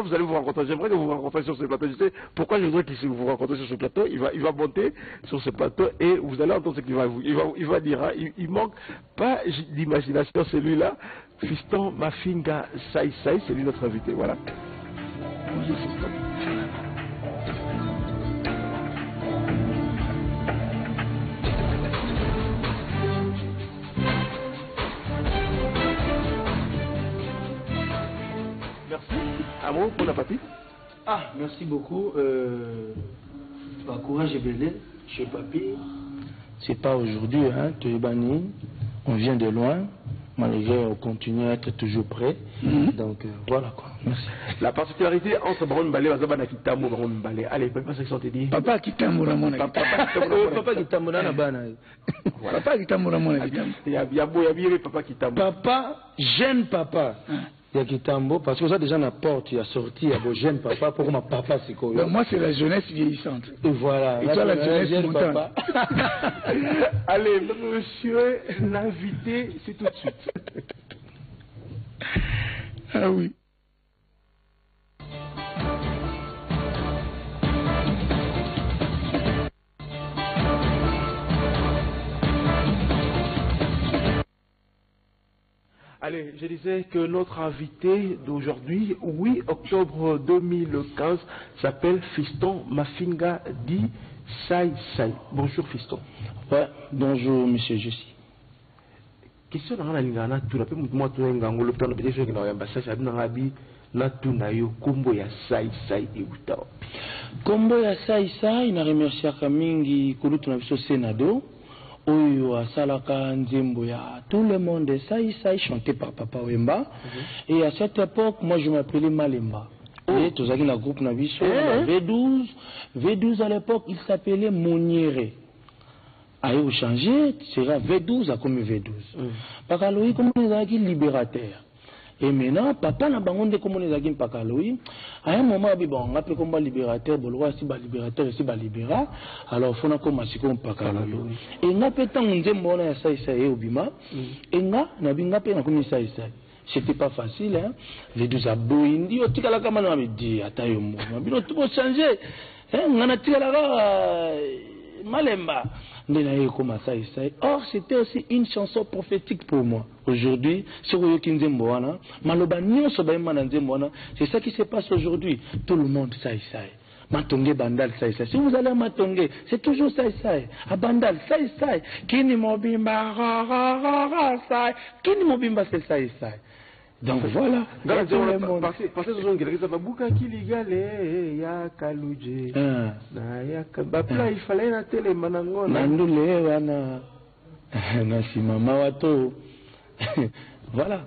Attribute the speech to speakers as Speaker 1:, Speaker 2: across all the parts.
Speaker 1: vous allez vous rencontrer. J'aimerais que vous vous rencontriez sur ce plateau. Je sais pourquoi je voudrais que vous rencontrez sur ce plateau. Il va monter sur ce plateau et vous allez entendre ce qu'il va vous. Il va dire, hein, il manque pas d'imagination celui-là. Fiston Mafinga Sai Sai, c'est lui notre invité. Voilà. Bonjour Fiston. Un mot pour la partie.
Speaker 2: Ah, merci beaucoup. Courage et belé, chez Papi. C'est pas aujourd'hui, hein, Toubani. On vient de loin. Malgré, on continue à être toujours prêt. Donc, voilà quoi. Merci.
Speaker 1: La particularité entre Baron Mbalé et Zabana Kitambo, Baron Mbalé. Allez, papa, c'est ce que tu dis.
Speaker 2: Papa Kitambo Ramona. Papa Kitambo Nabana. Papa Kitambo Ramona.
Speaker 1: Il y a bien papa Kitambo.
Speaker 2: Papa, jeune papa. Il y a Kitambo, parce que ça déjà la porte, il y a sorti, il y a vos jeunes papa, pour ma papa c'est quoi?
Speaker 3: Moi c'est la jeunesse vieillissante.
Speaker 2: Et voilà.
Speaker 3: Et toi la jeunesse montante.
Speaker 1: Allez, monsieur l'invité, c'est tout de suite.
Speaker 3: Ah oui.
Speaker 1: Allez, je disais que notre invité d'aujourd'hui, 8 octobre 2015, s'appelle Fiston Mafinga Di Sai Sai. Bonjour Fiston.
Speaker 2: Ouais, bonjour monsieur Jessie.
Speaker 1: Question dans la ligne, tu l'as moi tu es un le plan de pétition qui n'a pas passé à Nabi, na tu n'as eu combo ya Sai Sai et Uta.
Speaker 2: Combo ya Sai Sai, na remercié Kamingi, Kulutu na biso Senado. Oyo asalaka nzembo ya tout le monde ça chanté par Papa Wemba. Et à cette époque moi je m'appelais Malemba. Et tous avec la groupe Naviso V12 à l'époque il s'appelait Moniere. A eu changé sera V12 à comme V12. Pakaloui comme on a dit libérateur. Et maintenant, papa n'a pas de comme on est à Pakaloui. À un moment, on a fait comme libérateur, si libérateur, si libéra. Alors, il faut qu'on masse comme Pakaloui. Et on a fait tant de temps, on a ça au Bima. Et on a fait comme ça. C'était pas facile, hein. Les deux abouins, dit, tu as la caméra, on a dit, attends, on a tout changer. On a tiré la Malemba. Or, c'était aussi une chanson prophétique pour moi. Aujourd'hui, c'est ça qui se passe aujourd'hui. Tout le monde sait ça. Matongé Bandal sait ça. Si vous allez à Matongé, c'est toujours ça. À Bandal, ça. Kini Mobimba, ça. Kini Mobimba, c'est ça. Donc voilà.
Speaker 1: Parce que ce sont quelques ababouka qui ligale ya kaluje. Ya kabapla il fallait na télé manango.
Speaker 2: Nandule wana na simama wato. Voilà.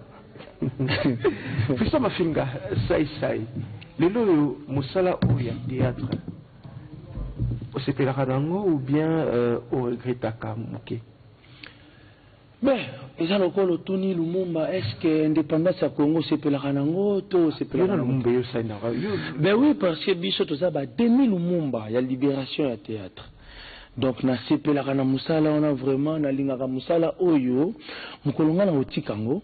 Speaker 1: Fiston Mafinga Sai. Lelo musala oya théâtre. Au sepelaka nango ou bien au regretaka muke.
Speaker 2: Ben, ils ont encore le Tony Lumumba. Est-ce que l'indépendance à Congo c'est pour la Ranango ou c'est pour la Lumumba? Ben oui, parce que Bicho tout ça, demi Lumumba, il y a libération à théâtre. Donc, na CP la Ranamoussala, on a vraiment, na Lingara Moussala, Oyo, Moukolonga na Otikango,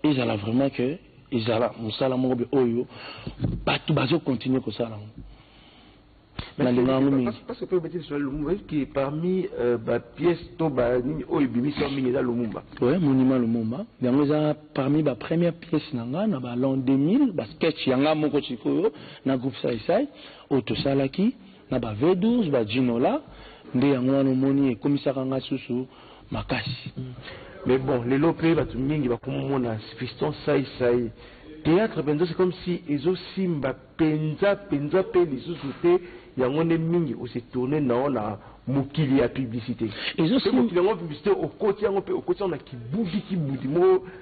Speaker 2: et ils ont vraiment que, ils ont Moussala Mobe Oyo, tout bazo continue comme ça.
Speaker 1: Parce que peut mettre sur Lumumba qui est parmi les pièces Toba Oibimi sur Minida Lumumba.
Speaker 2: Oui, Monument Lumumba. Nous avons parmi les premières pièces dans l'an 2000, sketch Yanga Moko Chikoyo, dans le groupe Saïsaï, Otosalaki, dans V12, Ginola, Ndé Yangwano Moni et Commissaire Angasusu, Makasi.
Speaker 1: Mais bon, les lopés, Batuming, Bakumon, Fiston Saïsaï. Théâtre, c'est comme si ils aussi penza les sociétés. Il y a un mingi où c'est tourné dans la mukili à publicité. Ils aussi publicité au côté on a qui boudi.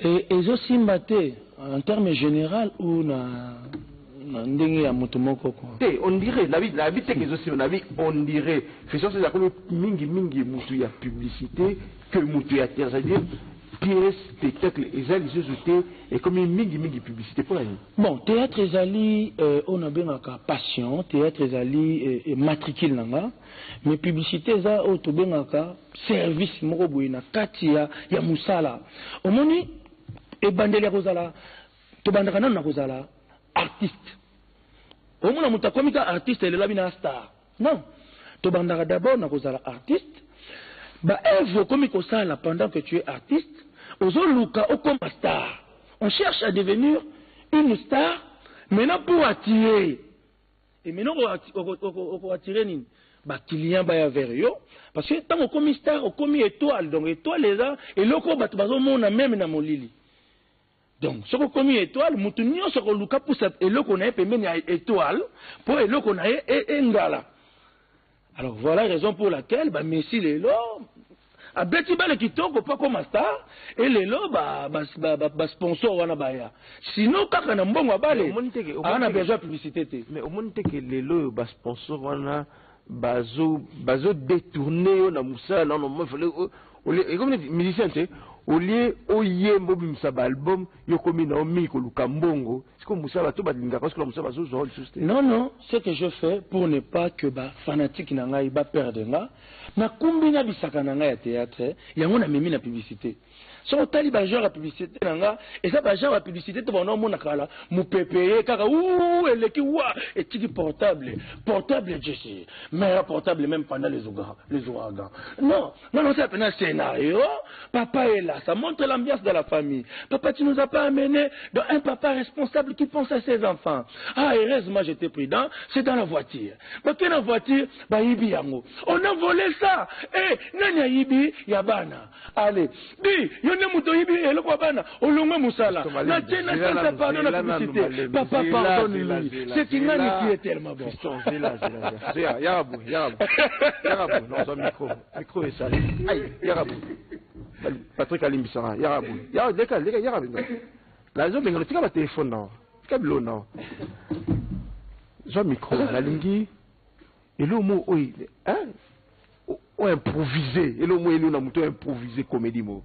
Speaker 2: Et ils aussi maté en termes général ou na ndenge ya motomoko quoi.
Speaker 1: On dirait la vie qu'ils aussi on dirait c'est ça c'est la mingi mutu ya publicité que mutu ya terre, c'est-à-dire pièce, spectacle, et comme une mingi publicité pour la nuit.
Speaker 2: Bon, théâtre Ezali, on a bien un passion, théâtre Ezali matricule nanga, mais publicité ça, on a bien un service, morobouina, katia, ya musala. Au moni, et bandele rosala, to bandana na rosala, artiste. Au moins, on a comme artiste, elle est là, star. Non. Tu bandara d'abord, on a artiste. Bah, œuvre comme ça, pendant que tu es artiste, aux luka, comme star. On cherche à devenir une star, maintenant pour attirer. Et maintenant, on va attirer une. Bah, client va vers eux. Parce que tant qu'on commis star, on commis étoile. Donc, étoile, les gens, et l'autre, bah, tu vas au monde, même dans mon lit. Donc, ce qu'on commis étoile, moutounion, ce qu'on luka pour ça, et l'autre, on a une étoile, pour et l'autre, on a un gala. Alors, voilà la raison pour laquelle, bah, Messi, les lots, à Betty Bale qui tombe, pas comme star, et les lots, bah, sponsor, on a baya. Sinon, quand on a un bon bale, on a besoin de publicité.
Speaker 1: Mais au moins, que les lots, bah, sponsor, on a, bazo détourné, on a moussa, là, on a et comme les musiciens, au lieu au yé mobile saba album yo komi na omi ko lukambongo c'est comme moussa bato balinga parce que moussa bazo zol juste
Speaker 2: non ce que je fais pour ne pas que ba fanatique na ngai ba perdre nga na kumbina bisaka na ngai ya théâtre yango na memi na publicité so tali ba genre publicité na nga et ça ba genre publicité to bona mona kala mu pepeye kaka ou eleki wa et tiki portable Jesse mais portable même pendant les ouragans non c'est un scénario papa est là, ça montre l'ambiance de la famille. Papa, tu nous as pas amené dans un papa responsable qui pense à ses enfants. Ah, heureusement, j'étais prudent, c'est dans la voiture. Mais dans la voiture, bah, Ibi yango. On a volé ça. Eh, nanya Ibi, yabana. Allez, dis, yone mouto Ibi, et le kwabana, olonga moussala. Na tena ça pardon la publicité. Papa, pardonne-lui. C'est une année qui est tellement bon.
Speaker 1: Yarabou, non, c'est un micro est sale. Aïe, Yarabou. Patrick Alimbisara, Yarabou. Yarabou. La zone, mais on a téléphone, non. Câble, non. J'ai un micro, la lingi. Et le mot, oui, hein? Ou improvisé. Et le mot, il a mouton improvisé comédie, mot.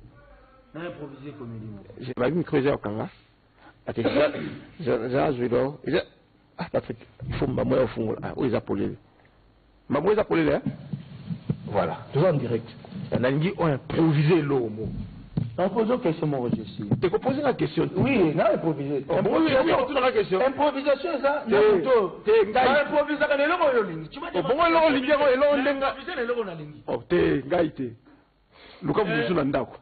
Speaker 2: Improvisé comédie, mot.
Speaker 1: J'ai pas vu me creuser au Kanga. Attends, j'ai ah, Patrick, il faut m'amener au fond. Ah, où ils appellent? Maman, ils appellent là? Voilà, toujours en direct. On a dit, on a improvisé l'homme.
Speaker 2: En posant question, moi, je suis.
Speaker 1: Tu peux poser la question?
Speaker 2: Oui, non, improvisé.
Speaker 1: Improvisation, la question.
Speaker 2: Improvisation, ça? Non, improvisation, c'est l'homme. Tu m'as dit, c'est l'homme.
Speaker 1: Oh, t'es gaïté. Le cas où je suis dans le d'accord.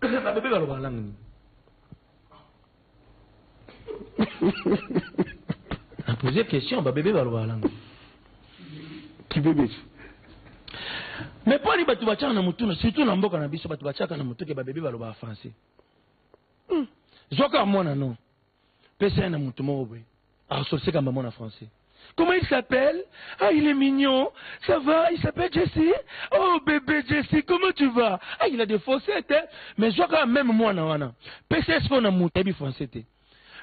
Speaker 2: Poser question, bébé va le langue.
Speaker 1: Qui bébé?
Speaker 2: Mais pas les batu bachaka na mutu, surtout na mboka na biso batu bachaka na mutu ke ba bébé ba loba français. Zoka mona non. Pesa na mutu mo boy. Ah solse ka maman en français. Comment il s'appelle? Ah, il est mignon. Ça va? Il s'appelle Jesse? Oh, bébé Jesse, comment tu vas? Ah, il a des faussettes, hein? Mais Zoka même moi na wana. Pesa est-ce na mutu bi français te.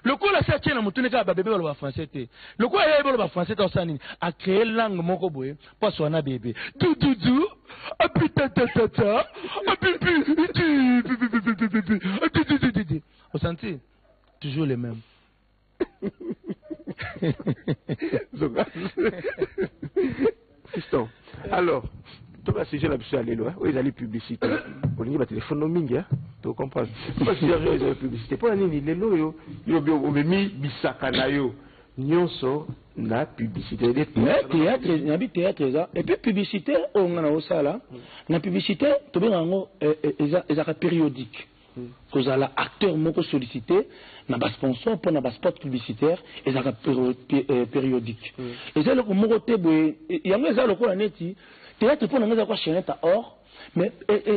Speaker 2: Le coup là ça tient na mutu ne ka ba bébé ba loba français te. Le coup ya ba loba français ta osani a créé langue moko boy. Pas so na bébé. Doudou. Ah putain tata. Ah pipi. Vous sentez? Toujours les mêmes.
Speaker 1: Fiston. Alors, tu vas sujet là dessus aller loin. Ils allaient publicité. On dit bah téléphone au mingi, tu comprends? Tu vas sujet ils allaient publicité. Pour nini les loyo yo mis bisaka na yo. Nyonso na publicité.
Speaker 2: Théâtre, nabi théâtre ça. Et puis publicité on a ça là. Na publicité to bien ngo ezaka périodique. Cause à la acteur moko sollicité na bas sponsor pour na bas spot publicitaire ezaka périodique. Et ça le moko te boy yango ça le ko neti théâtre pour na ngeza kwa chaînette or. Mais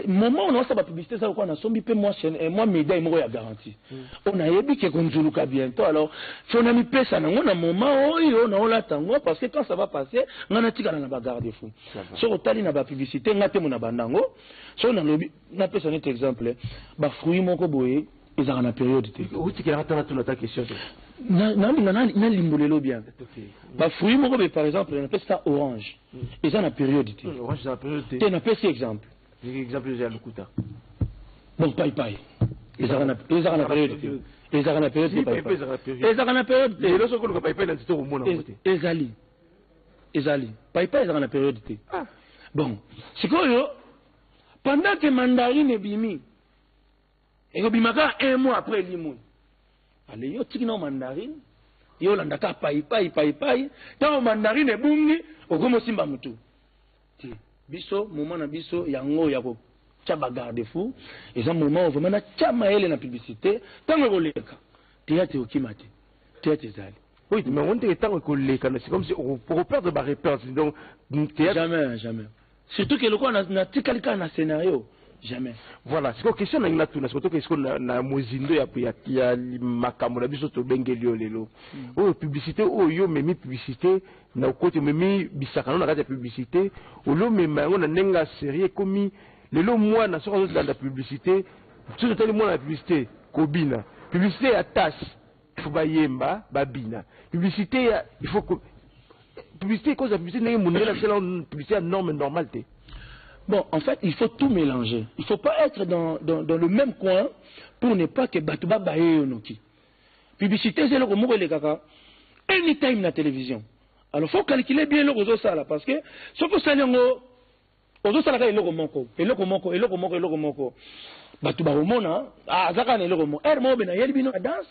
Speaker 2: moment on a ça la publicité ça quoi on a sombi pe moi chaîne moi médaille moko ya garantie. On a yebi ke konzuluka bientôt alors faut na mi pesa na ngona moment oyo na ola tango parce que quand ça va passer ngana tika na ba garde fou. So otali na ba publicité ngate mo na bandango so na lobi na pesa net exemple ba fruit moko boye ezaka na période te.
Speaker 1: Où tu as attendu ta question?
Speaker 2: Na limbolelo bien. Ba fruit moko be par exemple na pesa orange. Eza na période te.
Speaker 1: Orange na période te.
Speaker 2: Te na pesa exemple.
Speaker 1: Exemple j'ai Lukuta.
Speaker 2: Bon paille. Ezaka na période te. Ezaka na période te. Ezaka na période te.
Speaker 1: Elo soko ko paille na tito ko mona ngote.
Speaker 2: Ezali. Paille ezaka na période te. Bon, sikoyo pendant que mandarine ebimi et bimaka un mois après limon. Allez yo tiki na mandarine yolanda ka pai tant mandarine bungi okomo simba mutu ti biso moment na biso yango ya ko chaba garde fou eza moment vraiment na chama ele na publicité tant koleka théâtre okimate théâtre ezali.
Speaker 1: Oui, mais on dit tant que c'est comme si on perdre ma réponse. Donc,
Speaker 2: jamais. Surtout que le quoi na tikalika na scénario. Jamais.
Speaker 1: Voilà, c'est une question na tuna, c'est que ce na mozindo ya makambo na biso to bengelio lelo. O publicité o yo memi publicité na côté memi bisaka na kati ya publicité, o lo mema ngo na nenga série komi lelo moi na soko dans la publicité, tout tellement moi la publicité kobina. Publicité ya tasse, il faut bayemba, babina. Publicité il faut que publicité cause la publicité n'est monnaie c'est la publicité norme normale.
Speaker 2: Bon, en fait, il faut tout mélanger. Il ne faut pas être dans le même coin pour ne pas que Batouba baye yonoki. Publicité, c'est le mot les kaka. Anytime la télévision. Alors, il faut calculer bien le réseau ça là, parce que ce que ça l'engo, réseau ça là, il le moko. Batouba romona, zaka ne le romo. Mo bena yelbino danse.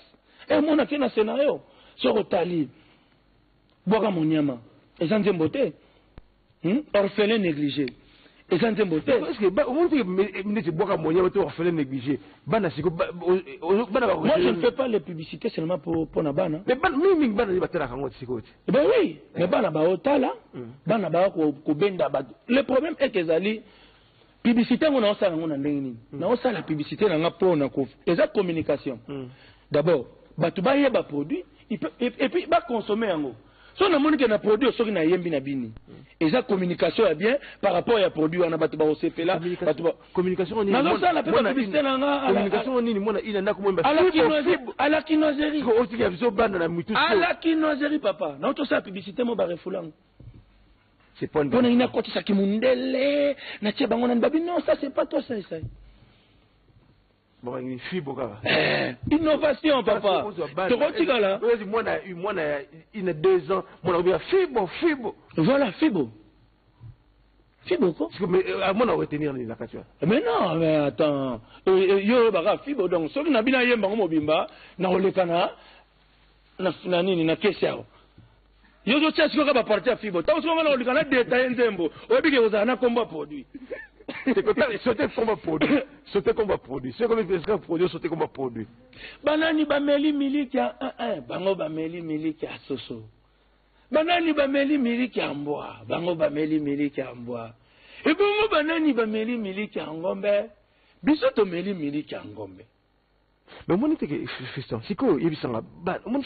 Speaker 2: Mo na kena scénario. Sur tali. Boga monyama. Et ça n'aime beauté. Orphelin négligé. Et ça ne beauté.
Speaker 1: Parce que moi
Speaker 2: je ne fais pas les publicités seulement pour Nabana.
Speaker 1: Mais
Speaker 2: oui, mais Bana Baotala, Bana Baokobenda. Le problème est que Zali, publicité, on a ça, on a la publicité, on a pour et ça communication. D'abord, Batouba y a produit, et puis va consommer en haut. Si on a montré qu'on a produit, on a yembi na bini. Et ça communication est bien par rapport à produit on a battu au CP là.
Speaker 1: Communication on est.
Speaker 2: Non ça la publicité là.
Speaker 1: Communication on est ni mona ina na kumwemba.
Speaker 2: À la kinoiserie.
Speaker 1: Ko oti ya biso banda na mutu.
Speaker 2: À la kinoiserie papa. Non tout ça publicité mo ba refulang.
Speaker 1: C'est pas une.
Speaker 2: On a une côté ça qui mundele na tia bango na babi non ça c'est pas toi ça.
Speaker 1: Bon, une fille boka.
Speaker 2: Innovation, papa. Tu vois là.
Speaker 1: Moi, il a 2 ans, moi, on a fibo.
Speaker 2: Voilà, fibo. Fibo quoi?
Speaker 1: Mais moi, on va retenir la question.
Speaker 2: Mais non, mais attends. Yo, baga fibo donc. Celui na bina yemba ngomobimba na olekana na nini na kesiao. Yo zo tsia siko ba partir fibo. Tant souvent na olekana détail nzembo. Obi ke ozana komba produit.
Speaker 1: C'est comme sauter comme produit. Sauter comme produit. C'est comme un produit, sauter comme produit.
Speaker 2: Banani bameli miliki ya bango bameli miliki ya soso. Banani bameli miliki ya mbwa, bango bameli miliki ya mbwa. Et bongo banani bameli miliki ya ngombe. Biso to meli miliki ya ngombe.
Speaker 1: Mais moi n'était que fiston. C'est quoi il bisanga ba. Moi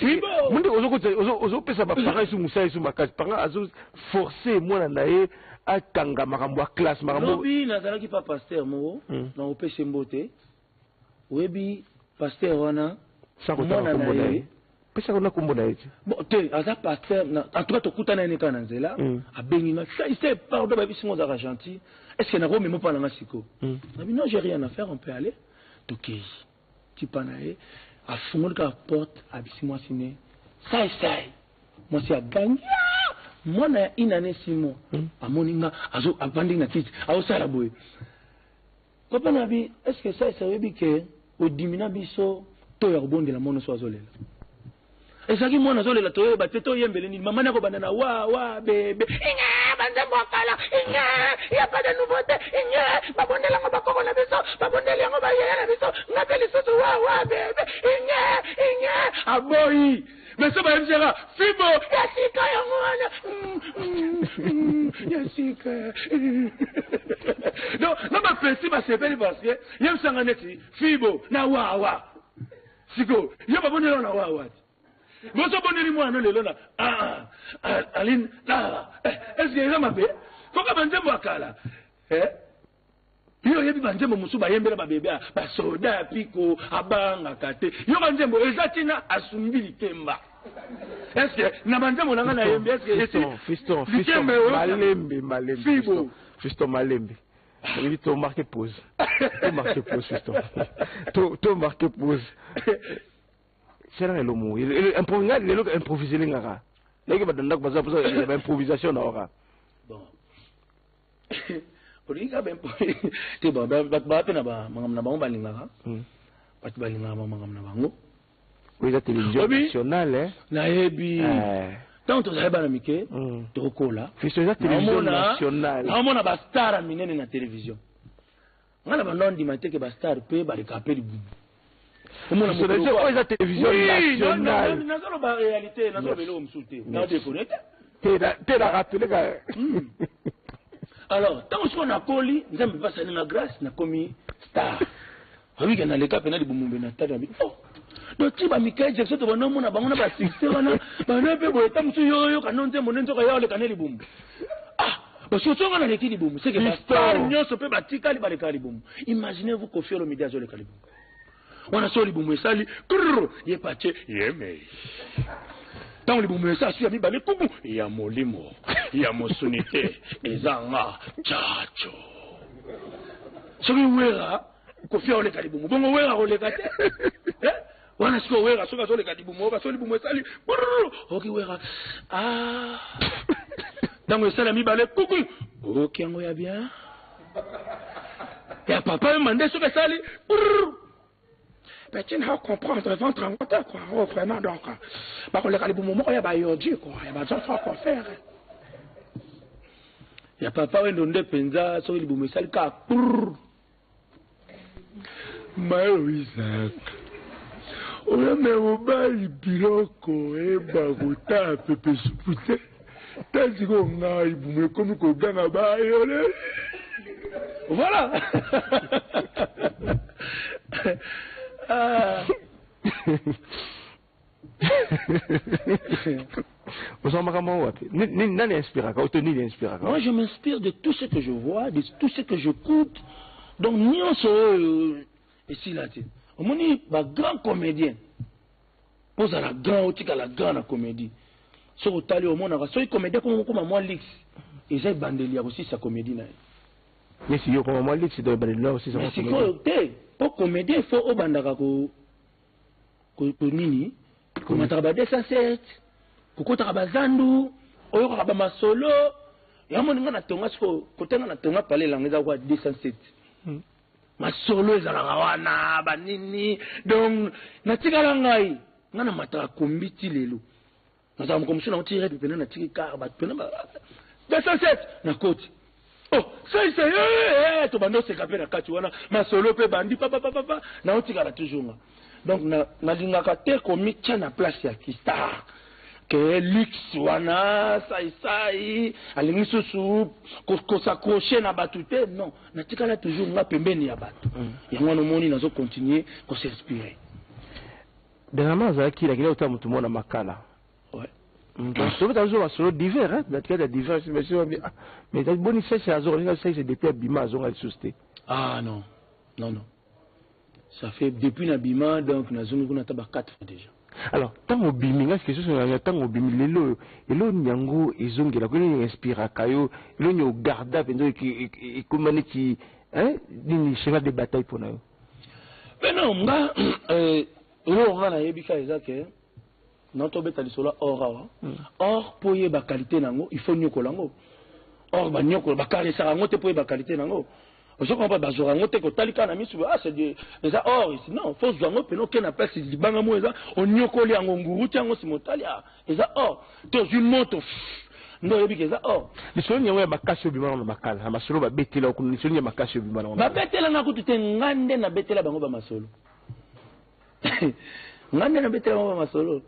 Speaker 1: ozo pesa ba parents sous musa sous makasi. Parents azo forcer moi na nae akanga makambo ya classe makambo.
Speaker 2: Oui, nazalaki pa pasteur mo na opese mbote. Webi pasteur wana
Speaker 1: sans kotana kombo na ye. Pesa kona kombo na ye. Bon
Speaker 2: te aza pasteur na en tout cas tokutana ne kana nzela abengi na c'est pardon ba bisingo za gentil. Est-ce que na ko memo pa na siko? Na bi non j'ai rien à faire on peut aller. Toki. Tipanae a fondé la porte à Bissimo Siné. Ça. Moi c'est à gagner. Moi na une année 6 mois. À moninga azo abanding na titre. A osala boy. Papa nabi est-ce que ça veut dire que au dimina biso to ya bonde la mono so azolela. Et ça qui moi azolela to ba teto yembele ni maman na ko banana wa bébé. Inga banzembo akala. Inga ya pas de nouveauté. Inga ba bonde la ko ba ko na biso. Ba bonde la ko ba yela na biso. Ngapeli soso wa bébé. Inga aboyi. Mais ça va me dire fibo yasika yango yasika. Donc non ma principe c'est bien parce que yem sanga neti fibo na wa. Siko yo ba bonde la na wa. Moi so bonne moi non lelo na aline là est-ce que ça m'a fait faut que banzembo akala yo yebi banzembo musu ba yembela ba bébé ba soda piko abanga kate yo banzembo ezatina asumbili temba est-ce que na banzembo nanga na yembe est-ce que
Speaker 1: fiston malembe il faut marquer pause fiston to marquer pause. C'est là le mot. Improviser les gars. Les gars, il y a improvisation là.
Speaker 2: Bon. Pour les gars, tu vas
Speaker 1: Oui, la télévision nationale.
Speaker 2: Naebi. Tant que tu as un miké, tu as là.
Speaker 1: C'est la télévision nationale.
Speaker 2: On a un star à miner dans la télévision. On a un nom d'imité que star peut les caper du bout.
Speaker 1: C'est la télévision nationale.
Speaker 2: Non, non, la réalité, non, non, non, non,
Speaker 1: tu as rappelé.
Speaker 2: Alors, tant qu'on a collé, nous avons passé dans la grâce, nous avons commis star. Oui, il y a les cas, il y a des boumous, oh, donc tu vas Michael Jackson, tu vas non, on a pas succès, on a pas peu de temps, tu yo, canon, tu mon entourage, le canal boum. Ah, parce que tu as les qui boum, c'est que la star, nous se peut bâtir les caliboum. Imaginez-vous qu'on fait le média sur le caliboum. On a sur les boum, ça, il est parti, il est mais. Tant les boum, ça, suit à mi balé, poum, il y a mon limo, il y a mon sonité, et zanga, tchacho. Sur le wera, qu'on fait le caliboum, bon, on wera, on les gâte. Wana siko wera soka zole kadibumo ba soli bumo sali oki wera ah dango sala mi balé kuku oki ngo ya bien ya papa mandé soka sali mais tu n'as comprendre ventre en terre quoi oh vraiment donc ba ko le kadibumo mo ya ba yodi quoi ya ba zonfa quoi faire ya papa wendo nde penza so libumo sali ka Marie-Isaac. On me obali biloko baguta pepe supute tazi ko ngai bume komi ko ganga ba yole voilà moi je m'inspire de tout ce que je vois, de tout ce que j'écoute. Donc ni on se ici là on dit bah grand comédien pose à la grande comédie sur au tali au monde so comédien comme moi Lix et j'ai bandeli aussi sa comédie là
Speaker 1: mais si yo comme moi Lix de bandeli aussi sa
Speaker 2: comédie c'est pour comédien il faut au bandaka ko nini ko mataba 207 ko taba zandu oyo ko ba masolo ya moni ngana tonga siko ko tenga na tonga pale la ngeza kwa 207 masolo ezalaka wana banini donc natikala ngai ngana mataka kombiti lelo nazala mokomiso na otire pepene natiki kar bato pene 207 na koti oh sai to bando seka pe na kati wana masolo pe bandi papa na otikala toujours nga donc nalingaka te komitia na place ya kistar que Lix wana sai alingi susu ko s'accrocher na batute non natikala toujours nga pembeni ya bato yango no moni nazo continuer ko s'inspirer
Speaker 1: dernièrement zaki la kile utamutu mona makala
Speaker 2: ouais
Speaker 1: donc ça veut dire solo divers hein natikala divers mais boni c'est azor ni c'est depuis Bima azor al susté
Speaker 2: ah non ça fait depuis Nabima donc nazungu kuna taba 4 fois déjà.
Speaker 1: Alors, tant au biminga, ce que je suis tant au bimilelo, et l'on nyango, ils ont la connu inspira kayo, l'on y garda, et comment qui, hein, d'une cheval de bataille pour nous.
Speaker 2: Mais non, nga, on a yebika ezake, notre bête à l'isola or, or pour y ba qualité nango, il faut nyoko lango, or ba nyoko ba carré sarango te pour y ba qualité nango. Je comprends pas, je ko talika na misu ah c'est des or ici non faut zango peno ken appelle c'est du bangamo eza on nyokoli ango nguru tiango simotalia eza or to une moto ndo yebi keza or
Speaker 1: lisolo nyewe bakasho bimana na makala masolo ba betela ko lisolo nyewe makasho bimana
Speaker 2: ba betela na kutu ngande na betela bango ba masolo ngande na betela bango ba masolo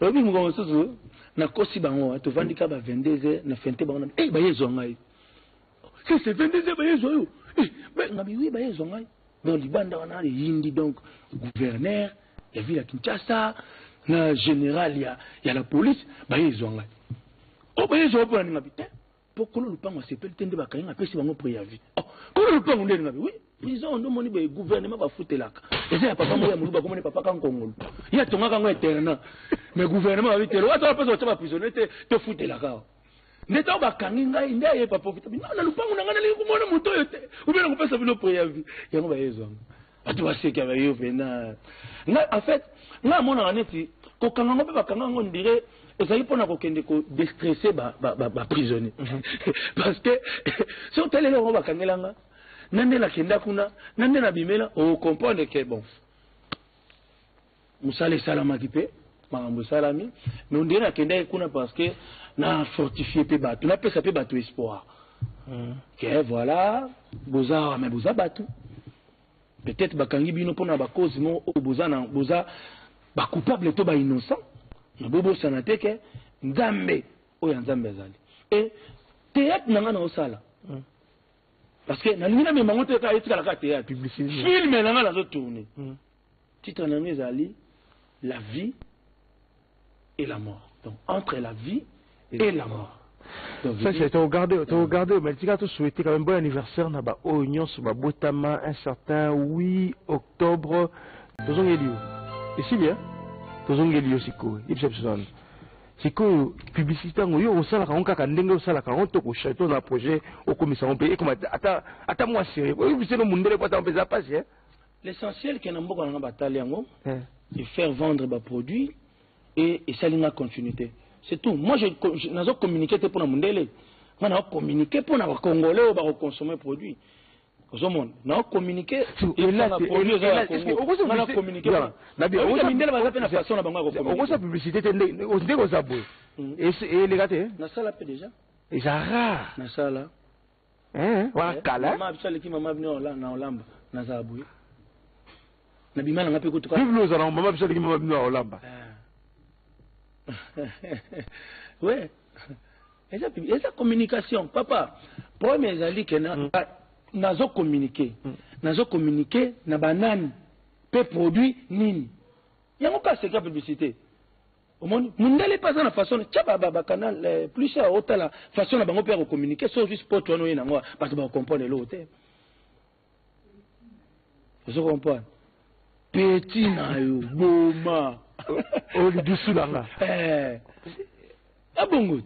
Speaker 2: lobi ngo susu na kosi bango to vandika ba 22h na fente bango na ba yezo ngai c'est 22h ba yezo yo mais ngabi oui ba yezo ngai dans libanda wana le yindi donc gouverneur ya ville ya Kinshasa na général ya la police ba yezo ngai o ba yezo pour ngabi te pour que le pango s'appelle tende ba kanga pesi bango préavis oh ko le pango ndeni ngabi oui prison ndo moni ba gouvernement ba futelaka eza ya papa mo ya muluba ko moni papa kan kongolo ya tonga kango eterna mais gouvernement ba bitelo wata pesa ba prisonnier te futelaka N'étant pas kanginga inda ye pas profiter non na lupango na ngana le kumona moto yote ubela kupesa bilo préavis yango ba yezo atu baseka ba yo pena nga en fait nga mona aneti ko kangango pe ba kangango ndire ezali pona ko kende ko déstresser ba prisonnier parce que si on tele lo ba kangelanga nande la kenda kuna nande na bimela o comprendre que bon musale salama kipe makambo salami mais on dirait que kuna parce que na fortifier pe bato na pesa pe bato espoir que voilà boza mais boza bato peut-être bakangi bino pona ba cause mo boza na boza ba coupable to ba innocent na bobo sanate ke nzambe oya nzambe azali et théâtre nanga na osala parce que na lingina me mangote ka etika la théâtre film nanga la tourner titre nanga ezali la vie et la mort. Donc, entre la vie et la mort. Donc,
Speaker 1: ça, c'est regardé, mais tu as souhaité quand même bon anniversaire, na ba oignon sur ma botama, un certain 8 octobre. Tozong Elio. Et si bien, Tozong Elio, c'est quoi? C'est quoi, publicité, on s'en a encore quand on s'en a quand on toque au château dans le projet, au commissaire, on paye, comme attends-moi, sérieux. Oui, c'est le monde, on peut pas passer.
Speaker 2: L'essentiel, c'est qu'on a bataille, c'est faire vendre des produits. Et ça a continuité. C'est tout. Moi, je n'ai communiqué pour le monde. Je n'ai communiqué pour les Congolais qui consommer les produits. Je n'ai communiqué pour les communiqué.
Speaker 1: La publicité, et les gars,
Speaker 2: déjà.
Speaker 1: Et ça rare. Voilà, Kala.
Speaker 2: Ouais. Et ça communication, papa. Premier zali que nazo communiquer. Nazo communiquer na banane pe produit nini. Yango ka c'est publicité. Au monde n'allez pas dans la façon tchaba baba canal plus cher autant la façon la bango peut communiquer sur juste pour toi no yena ngwa parce que ba comprendre l'autre. Vous comprenez? Petit na yo boma.
Speaker 1: Oh, le dessous là.
Speaker 2: Ah bon,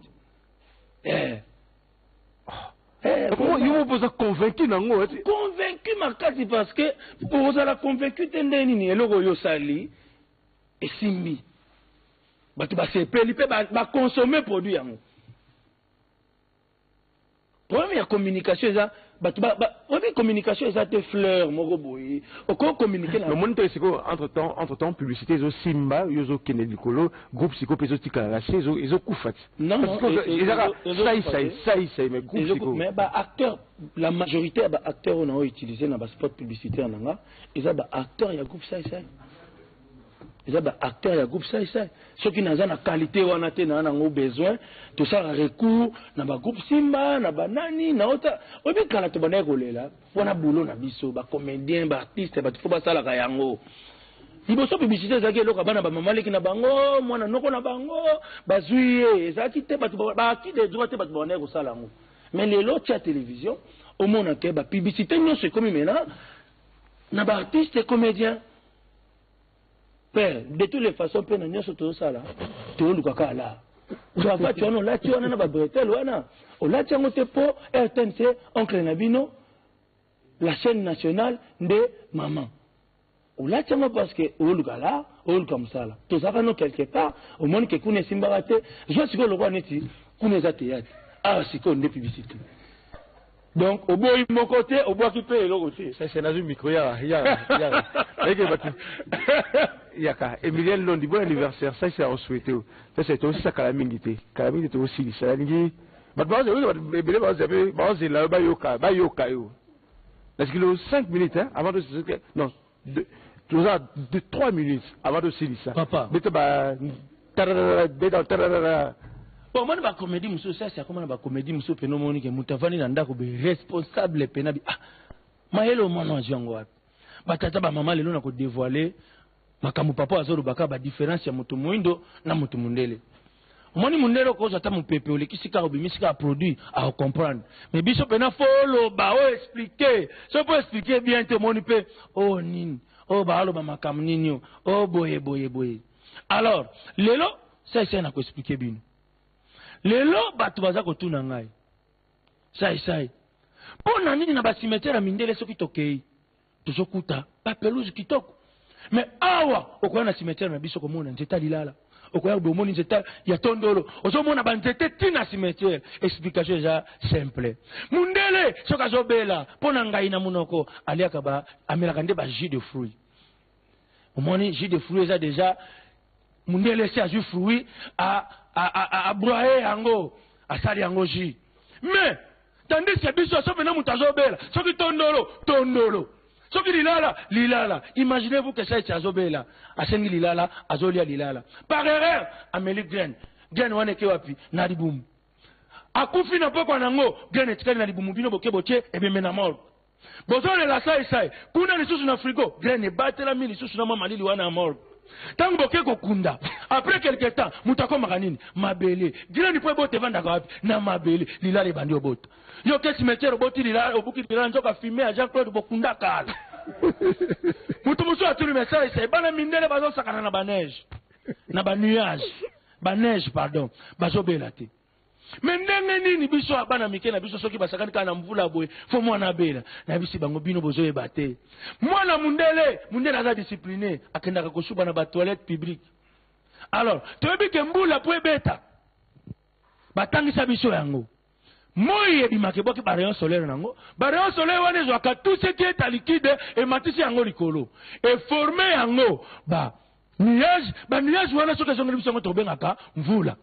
Speaker 1: comment ils vont vous convaincu nango?
Speaker 2: Convaincu ma case parce que vous avez convaincu tendeni ni eloko yo sali et simbi. Ba tu ba se peli pe ba consommer produit yango. Première communication ça on dit communication ça te fleur moko boyi oko communiquer
Speaker 1: le monde c'est quoi entre temps publicité zo simba yozo kenelikolo groupe psycho peso tika la saison ils ont koufat
Speaker 2: non
Speaker 1: ça mais groupe psycho
Speaker 2: mais ba acteur la majorité ba acteurs on a utilisé na ba spot publicitaire nanga ils a ba acteur ya groupe ça ils ont acteur ya groupe ça ceux qui n'ont pas qualité ou n'ont besoin tout ça recours na ba groupe simba na banani na ota obi kala to bana kolela wana boulot na biso ba comédien ba artiste ba faut ba sala ka yango liboso publicité za ke loka bana ba mamaleki na bango mwana noko na bango bazuye ezaki te ba ki de droit te ba bana ko sala yango mais les lots à télévision au monde ke ba publicité non c'est comme maintenant na ba artiste comédien. Père, de toutes les façons, Père, nous sommes tous là. Tu es là. Tu as fait, tu as un bretel, tu as RTNC, Oncle Nabino, la chaîne nationale de maman. Là, tu as parce que tu es là, tu es comme ça. Tu as quelque part, au monde que tu es simbarate, je suis le roi Neti, tu es théâtre. Ah, c'est qu'on est publicité. Donc, au bout de mon côté, au bout qui paye l'autre côté.
Speaker 1: Ça, c'est dans une micro, Yaka, Emilien Londi, bon anniversaire, ça c'est à souhaiter. Ça c'est aussi sa calamité. Calamité aussi, ça lingi. Mais bon, c'est là, bayoka. Parce qu'il y a 5 minutes, avant de se non, 3 minutes avant de se dire ça.
Speaker 2: Papa. Bon, moi, la comédie, monsieur, ça, c'est comment la comédie, monsieur, Pénomoni, que Moutavani, Nanda, responsable, Pénabi. Ah, Maëlo, mon ange, Batata, maman, les gens ont dévoilé. Makamu papa azoro baka ba différence ya mutu muindo na mutu mundele. Moni mundele ko zata mu pepe ole kisika obimisika produit à comprendre. Mais biso pena follow ba o expliquer. So pour expliquer bien te moni pe oh nini. Oh ba alo ba makamu nini oh boye. Alors, lelo ça na ko expliquer bien. Lelo batu baza ko tuna ngai. Sai. Pona nini na ba cimetière mindele soki tokei. Tuzokuta ba pelouse kitoko. Mais awa okoya na cimetière na biso komona nzeta lilala okoya bomoni nzeta ya tondolo ozomona ba nzete tina cimetière explication ja simple mundele soka zobela pona ngai na munoko aliaka ba amelaka nde ba jus de fruits Au moins, jus de fruits, ça déjà, mon laissé à jus fruits, à broyer ango, à sali ango jus. Mais, tandis que biso, sauf que nous avons belle, sauf que tondolo. Sauf que lilala. Imaginez-vous que ça est azobela, à sengi lilala, azolia lilala. Par erreur, Amélie Gren wane kewapi, nariboum. A koufi na poko nango, Gren etikali nariboum, bino boke boche, ebe menamol. Bozo le la sai, kuna lisusu na frigo, Gren e batela mi lisusu na mama lili wana amol. Tango boke kokunda, après quelque temps, mutako makanini, mabele, Gren ipo bote vanda kawapi, na mabele, lilala e bandi obota. Yo kesi metiere boti lilala, obuki lilala njoka filmé à Jean-Claude Bokunda kala. Mutu musu atuli message, c'est bana mindele bazo sakana na baneige. Na banuage. Baneige, pardon. Bazo belate. Mais ndenge nini biso abana mike na biso soki basakani kana mvula boye fo mwana bela na bisi bango bino bozo ebate mwana mundele aza discipliné akenda ko suba na ba toilette publique alors toyebi ke mbula po ebeta batangisa biso yango moyi ebimake boki ba rayon solaire nango ba rayon solaire wana ezwaka tout ce qui est liquide et matisi yango likolo et former yango ba nuage wana soki ezongeli biso yango tobengaka mvula.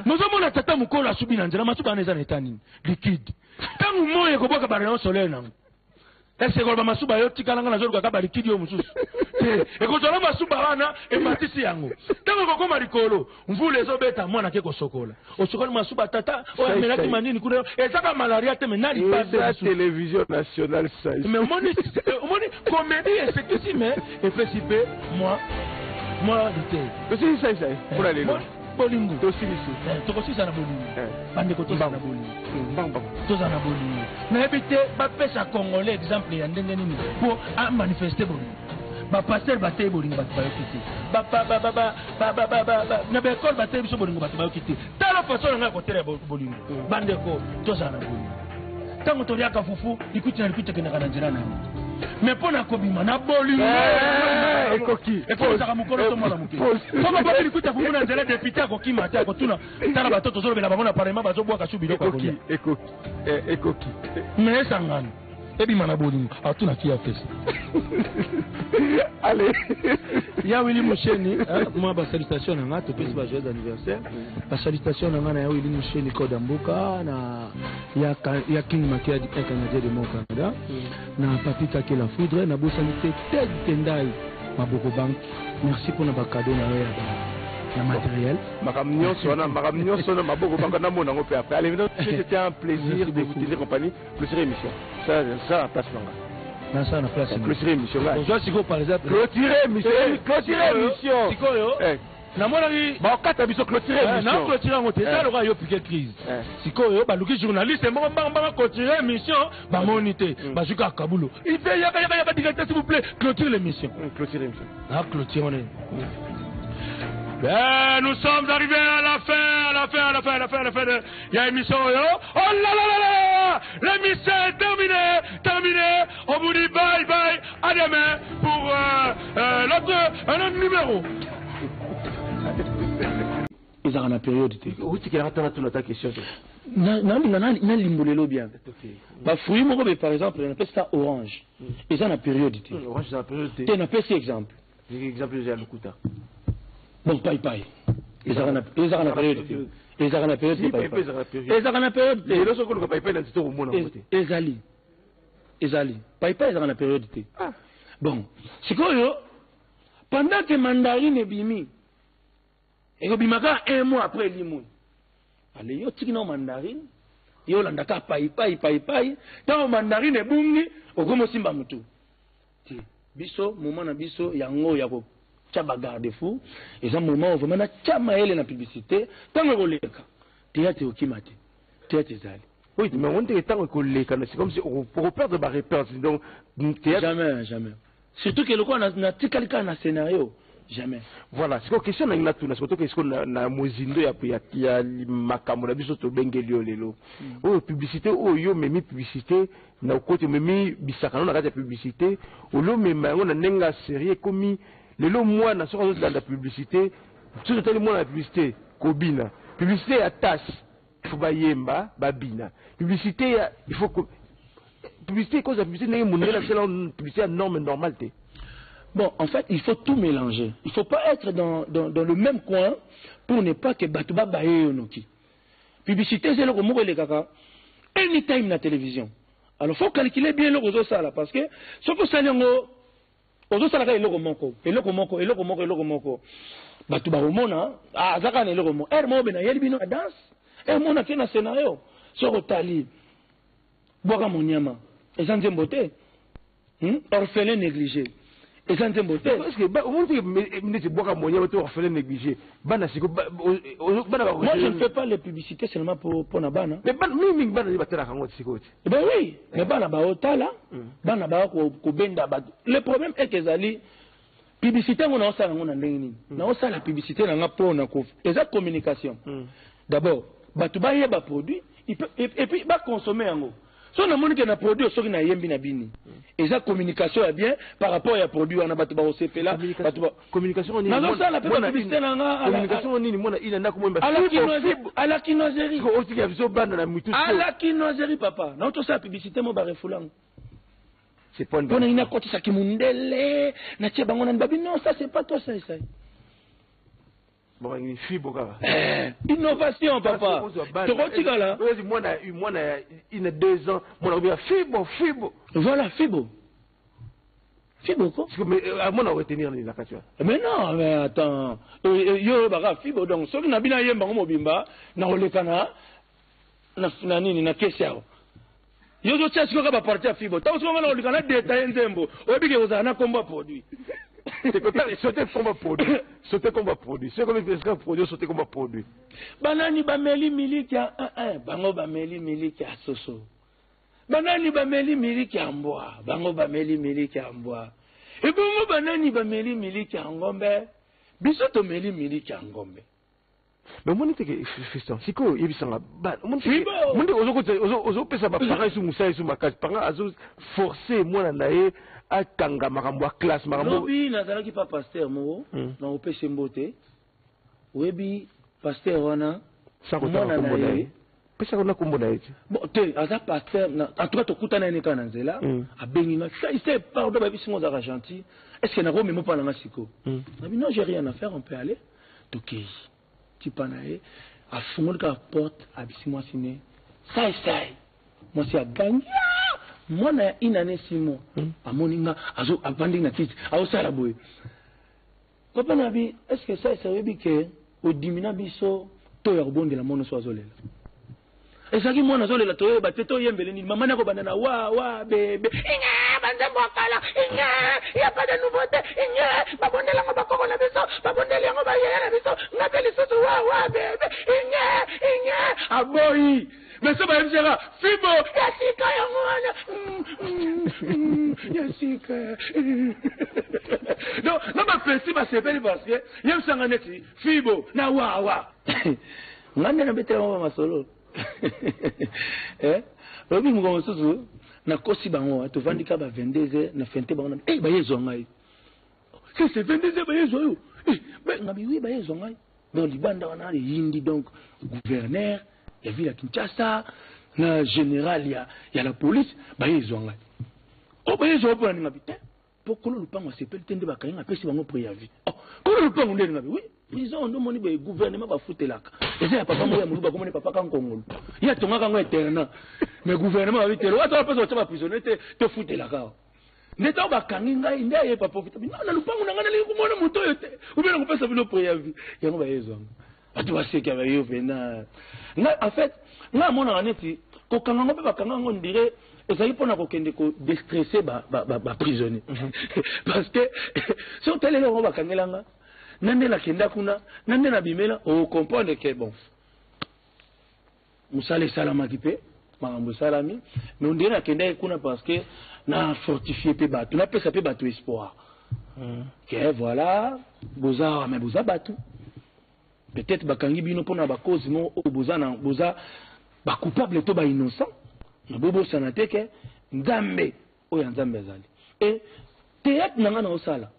Speaker 2: Nous avons un tata mukolo a subi nanzela masuba neza netani liquide. Tangu moye ko boka ba rayon solaire nango. Ese ko ba masuba yo tikalanga na zoro ka ba liquide yo mususu. E ko zola masuba wana e matisi yango. Tangu ko koma likolo, mvula ezobeta mwana ke ko sokola. O sokola masuba tata o amena ki manini kuna ezaka malaria te menali pas
Speaker 1: la télévision nationale ça.
Speaker 2: Mais omoni comédie et c'est ici mais et principe moi de
Speaker 1: c'est ça pour aller là.
Speaker 2: Bolingo
Speaker 1: tosilisi
Speaker 2: tokosisa na bolingo bande ko toza na bolingo toza na bolingo na ebite ba pesa congolais exemple ya ndenge nini pour a manifester bolingo ba pasteur batay bolingo ba yokiti na be école batay biso bolingo ba yokiti tala façon nga ko tere bolingo bande ko toza na bolingo tango to liaka fufu ikuti na likuti ke na kana njira na mais pour na kobima na bolingo
Speaker 1: ekoki
Speaker 2: ekozaka mukolo to mwana muke koma ba likuta fufu na nzela député akoki mata akotuna tala batoto zolobela bango na parlement bazobwaka su biloko
Speaker 1: ekoki
Speaker 2: mais sangana ebima na bolingo atuna kia pesa
Speaker 1: allez
Speaker 2: ya Willy Musheni moi ba salutation na ngato pesa ba joyeux anniversaire ba salutation na ngana ya Willy Musheni Kodambuka na ya King Makia Canadien de mon Canada na Papita Kela Foudre na bosanité Ted Tendai Maboko Bank merci pour na ba cadeau na ya matériel
Speaker 1: makamnyo sona Maboko Bank na mona ngo pe après allez c'était un plaisir de vous tenir compagnie clôture émission ça place là
Speaker 2: ça na place
Speaker 1: clôture émission là
Speaker 2: bonjour siko par exemple
Speaker 1: clôture émission
Speaker 2: sikoyo na mona ni
Speaker 1: ba kata biso clôture émission
Speaker 2: na clôture ngote ça le yo piquer crise sikoyo ba luki journaliste mo ba clôture émission ba monité ba juka kabulo il fait ya directeur s'il vous plaît clôture l'émission
Speaker 1: clôture émission
Speaker 2: clôture on est nous sommes arrivés à la fin de l'émission. Oh là là là là, l'émission est terminée. On vous dit bye bye, à demain pour un autre numéro. Ils ont la période.
Speaker 1: Où tu as ta question?
Speaker 2: Non, limbolelo bien. Bah fruits par exemple, on appelle ça orange. Ils ont la période.
Speaker 1: Orange c'est la période.
Speaker 2: Tu as un exemple.
Speaker 1: Exemple j'ai le kuta.
Speaker 2: Bon, paille. Ils ont la période. Ils ont la période. Ils ont la période.
Speaker 1: Et le secours que paille dans tout le monde.
Speaker 2: Ezali. Paille, ils ont la période. Bon, c'est quoi pendant que mandarine est bimi, et que bimaka un mois après limon. Allez, yo tikino mandarine, yo landaka paille. Tant mandarine est bungi, au gomo simba mutu. Biso, moment na biso, yango yako. Tchaba garde-fou, et un moment où vraiment tchama elle na publicité, tant que voleka, théâtre au kimate, théâtre zali.
Speaker 1: Oui, mais on dit tant que voleka, c'est comme si on perdre de réponse, donc
Speaker 2: jamais. Surtout que le quoi na tikalika na scénario, jamais.
Speaker 1: Voilà, c'est une question na tuna, surtout que est-ce na mozindo ya makambo na biso to bengelio lelo. Oh publicité, oh yo memi publicité. Na côté memi bisakano na kati publicité, ou lo mema on na nenga série comme les lots moi na sur la publicité, tout le monde la publicité, Kobina. Publicité à tasse, il faut bayemba, babina. Publicité, il faut que. Publicité, cause de publicité, n'est pas une publicité à norme normalité.
Speaker 2: Bon, en fait, il faut tout mélanger. Il ne faut pas être dans le même coin pour ne pas que Batouba Baye Yonoki. Publicité, c'est le mot et les caca. Anytime la télévision. Alors, il faut calculer bien le réseau ça là, parce que ce que ça ozo salaka eloko moko batu baromona azaka na eloko moko mo bena yeli bino danse mona kena scénario soko tali boka monyama eza nzembo te orphelin négligé eza nzembo te
Speaker 1: est-ce que on dit que boka monyama te orphelin négligé bana siko bana
Speaker 2: moi je ne fais pas les publicités seulement pour na bana
Speaker 1: mais bana bana batela kango siko
Speaker 2: ben oui mais bana ba otala bana ba ko benda ba le problème est que zali publicité on a ça on a ndenge na on ça la publicité na ngapo na ko eza communication d'abord batu ba yeba produit et puis ba consommer yango so na moni que na produit soki na yembi na bini eza communication ya bien par rapport ya produit on a batu ba osepela batu ba
Speaker 1: communication ni
Speaker 2: na ça la publicité na nga
Speaker 1: communication ni mona ina na ko mwemba
Speaker 2: à la kinoiserie
Speaker 1: ko aussi ya biso bana na mutu
Speaker 2: à la kinoiserie papa na to ça publicité mo ba refulang
Speaker 1: c'est pas
Speaker 2: on a une côté ça qui mundele na tie bango na babi non ça c'est pas toi ça
Speaker 1: bon une fibre
Speaker 2: innovation papa tu regardes là
Speaker 1: moi il a 2 ans moi bien fibre
Speaker 2: voilà fibre quoi
Speaker 1: mais moi on retenir la question
Speaker 2: mais non mais attends yo ba fibre donc ce qui na bina yemba ngo mobimba na olekana na nini na kesiao yo zo tsia siko ba partir fibre tawo siko ngana olekana détail nzembo oyebike ozana komba produit
Speaker 1: sauter comme produit c'est comme un produit sauter comme produit
Speaker 2: banani bameli miliki ya bango bameli miliki ya soso banani bameli miliki ya mbwa bango bameli miliki ya mbwa ebongo banani bameli miliki ya ngombe biso to meli miliki ya ngombe
Speaker 1: mais mon était fiston siko yebisanga ba mon ozo pesa ba parents su musa su makasi parents azo forcer moi na ye akanga makambo classe makambo
Speaker 2: lobi nazalaki pa pasteur mo na opese mbote webi pasteur wana
Speaker 1: sakota kombo na ye pesa kona kombo na ye
Speaker 2: bon te aza pasteur na en tout cas to kutana ne kana nzela abengi na c'est pardon ba bisingo za gentil est-ce que na ko memo pa na siko na bi non j'ai rien à faire on peut aller toki tipanae afungoli ka porte abisimwa sine sai moi c'est à gagner moi na une année 6 mois amoninga azo avandi na titi azo sala boy papa na bi est-ce que ça veut que au dimina biso to ya kubondela mono so azolela ezaki mwana azolela to yeba te to yembele ni mama nako banana wa bebe inga banzembo akala inga ya pas de nouveauté inga babondela ngo bakoko na biso babondela ngo bayela na biso ngapeli soso wa bebe inga aboyi mais ça va dire fibo yasika ya mwana yasika non ma principe c'est belle parce que yem sanga neti fibo na wa ngande na betela mama masolo lobi mugo susu na kosi bango to vandika ba 22h na fente bango ba yezo ngai c'est 22h ba yezo yo ba ngabi wi ba yezo ngai dans libanda wana yindi donc gouverneur ya ville ya Kinshasa na général ya la police ba yezo ngai o ba yezo pour na ngabi pokolo lupango sepel tende ba kainga pesi bango préavis ko lupango ndeni ngabi oui prison ndo moni be gouvernement ba futelaka eza ya papa moya muluba komone papa kan kongolo ya tonga kango eterna mais gouvernement ba bitelo wata pesa otaba prisonnier te futelaka neta ba kangi ngai nde ye papa profita non na lupango nanga na komona moto yote ubena ko pesa bino préavis yango ba yezo atu ba seka ba yo vena na en fait na mona aneti ko kanga ngo ba kanga ngo ndire ezali pona ko kende ko déstresser ba prisonnier parce que so tele ngo ba kangelanga nande la kenda kuna nande na bimela o comprendre que bon musale salama kipe mambo salami mais on dirait kenda kuna parce que na fortifier pe batu na pesa pe batu espoir que voilà boza mais boza batu peut-être bakangi bino pona ba cause non o boza na boza ba coupable to ba innocent na bobo sanate ke nzambe o ya nzambe azali et théâtre nanga na osala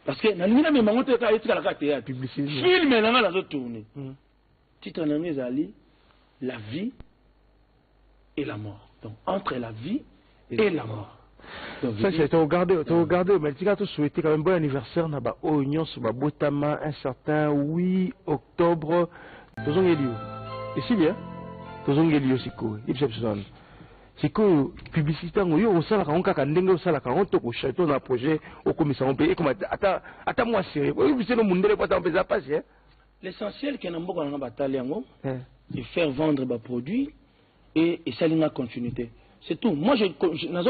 Speaker 2: parce que na linga me mangote ka etika la théâtre publicité film nanga la zo tourner titre nanga ezali la vie et la mort donc entre la vie et la mort
Speaker 1: Ça, c'est regardé, mais tu as souhaité quand même bon anniversaire, na ba oignon sur ba botama, un certain 8 octobre, tozong elio. Et si bien, tozong elio siko, ipsepson. Siko, publicité, on y a au salaire, on a qu'un au salaire, on a au château, on a un projet, au commissaire, on paye, comme attends, moi, sérieux, oui, c'est le monde, les potes, on peut pas passer.
Speaker 2: L'essentiel, c'est qu'on a bataille, c'est faire vendre des produits et ça a une continuité. C'est tout. Moi, je n'ai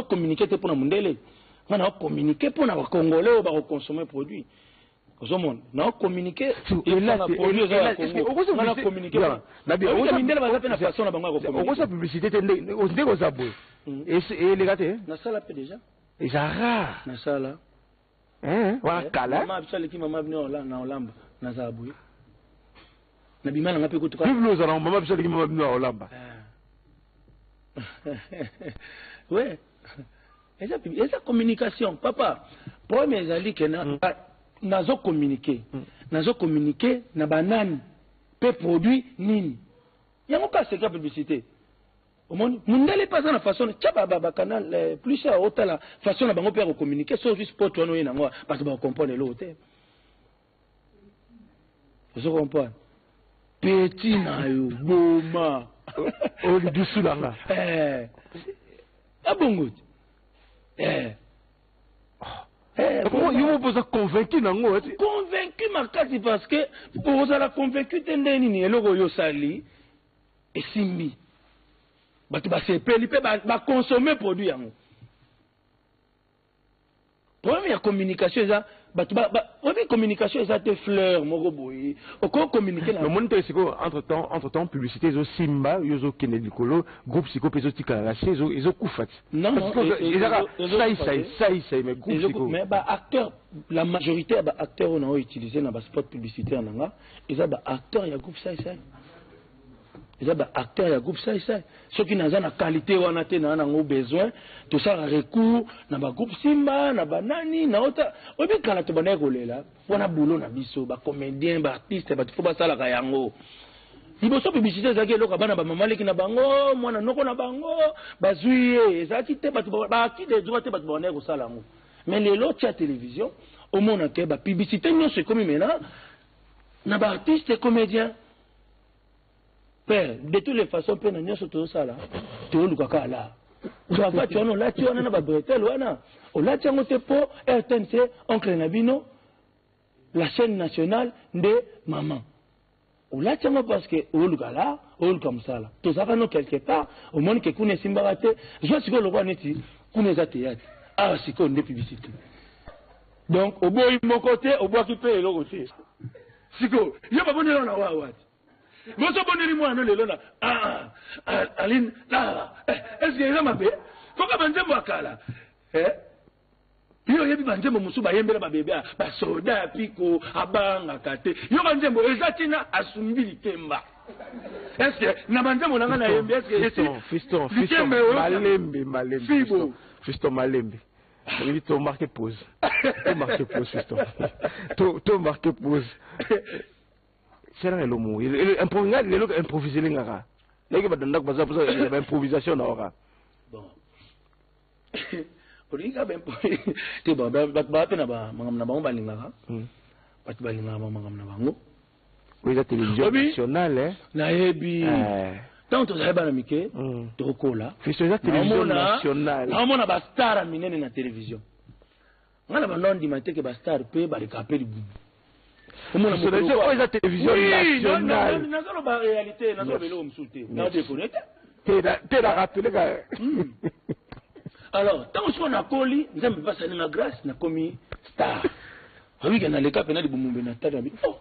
Speaker 2: communiqué pour le monde. Je n'ai communiqué pour les Congolais qui consomment les produits. Je n'ai communiqué pour les produits. Je n'ai communiqué pour
Speaker 1: la publicité. Et les gars,
Speaker 2: déjà.
Speaker 1: Et ça rare. Voilà, Kala.
Speaker 2: Maman venu en Hollande. Nazaboué.
Speaker 1: Nabima n'a pas écouté. Vive nous allons, maman vient de en Hollande.
Speaker 2: Ouais. Et ça communication, papa. Pour mes alliés qui n'ont communiqué, na banane, peu produit, nini. Il y a encore cette publicité. Au monde, vous n'allez pas dans la façon, tchababa canal, plus à haute la façon dont on peut communiquer, sauf juste pour toi, nous, parce que vous comprenez l'autre. Vous comprenez? Petit naïo, boma.
Speaker 1: Oh, le dessous là.
Speaker 2: Ah bon, good.
Speaker 1: Comment ils vont vous convaincre dans moi?
Speaker 2: Convaincu, ma carte, parce que pour vous avoir convaincu, t'es né, logo yo sali, et simbi. Bah, tu vas se payer, bah, consommer produit. Problème, il y a communication, ça. Bah, tu vas, communication, ça te fleurs, mon robot. Comment communiquer là?
Speaker 1: Le monde est entre-temps, publicité, ils ont Simba, ils ont Kenedikolo, groupe psycho, ils ont Tikaraché, ils ont Koufat.
Speaker 2: Non, non,
Speaker 1: ça, mais groupe psycho.
Speaker 2: Mais, bah, acteurs, la majorité, bah, acteurs, on a utilisé dans le spot publicitaire, ils ont, bah, acteurs, il y a groupe ça. Ils ont, bah, acteurs, il y a groupe ça. Ceux qui n'ont pas la qualité, on a besoin, tout ça, recours, na ba groupe Simba, na ba nani, na ota. Obi kala to bana golé là. On a boulot na biso, ba comédien, ba artiste, ba faut ba sala ka yango. Liboso publicité za ke loka bana ba mama leki na bango, mwana noko na bango, ba zuié, za ki te ba ki de droit te ba bana ko sala ngo. Mais les lots à télévision, au monde ke ba publicité non c'est comme maintenant na ba artiste comédien. Père, de toutes les façons, père n'a pas tout ça là. Tu vois le caca là. Tu vas voir, tu as là, tu as un bretel, ou là, tu as un po, RTNC, oncle Nabino, la chaîne nationale de maman. Ou là, tu as parce que, ou le gars là, ou comme ça là. Tout ça, quelque part, au monde que connaît Simbarate, je vois ce que le roi n'est pas, connaît ça théâtre. Ah, c'est qu'on est publicité. Donc, au bout de mon côté, au bout qui paye l'autre côté. C'est quoi? Il n'y a pas bon là, ouais. Moi, je suis bon, le lona. Aline, là, est-ce qu'il y a ma bébé? Faut que je me là. Il y a des gens qui sont bébé, soda, pico, abanga, kate. Il y a des gens qui sont assumbili temba. Est-ce que, n'abandonne mon angana yembe, est-ce que,
Speaker 1: fiston, malembe. Il dit, tu marques pause. Tu marques pause. C'est là le mot. Improviser les gars. Les gars, il y a improvisation là.
Speaker 2: Bon. Pour les gars, tu vas
Speaker 1: oui, la télévision nationale.
Speaker 2: Tant que tu as banamiqué, tu recola.
Speaker 1: C'est la télévision nationale.
Speaker 2: On a un star à miner dans la télévision. On a un nom d'imiter que star peut barricaper du bout.
Speaker 1: C'est la télévision nationale.
Speaker 2: Non, la réalité, non,
Speaker 1: t'es la rappelé.
Speaker 2: Alors, tant qu'on a collé, nous avons passé la grâce, nous avons commis star. Oui, on a les capes, on a des boumous, oh,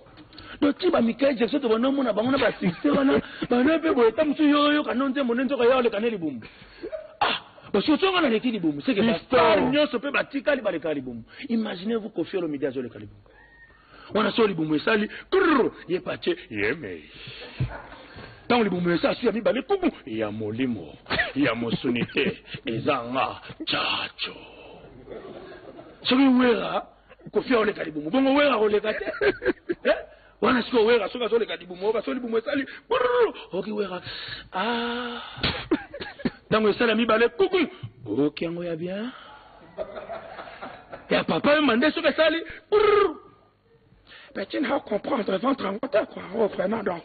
Speaker 2: donc tu vas Michael Jackson, tu vas non, on a pas succès, on a peu de temps, tu yo, canon, tu monnes, tu vas le canal boum. Ah, parce que tu as les petits boum, c'est que la star, nous sommes pas tika les caliboum. Imaginez-vous qu'on fait le média sur le caliboum. On a sorti les boum, ça, il est parti, il est mais. Dans les boum, ça, il y a mis koubou, il y a mon limo, il y a mon sonité, et zanga, tchacho. Celui où est là, qu'on fait le caliboum, bon, où est là, on les gâte. Wana siko wera soka zole kadibumo ka soli bumo sali oki wera ah dango sala mi balé coucou oki yango ya bien Ya papa me mandait ce que ça allait. Mais tu n'as pas comprendre ventre en côté quoi. Oh vraiment donc.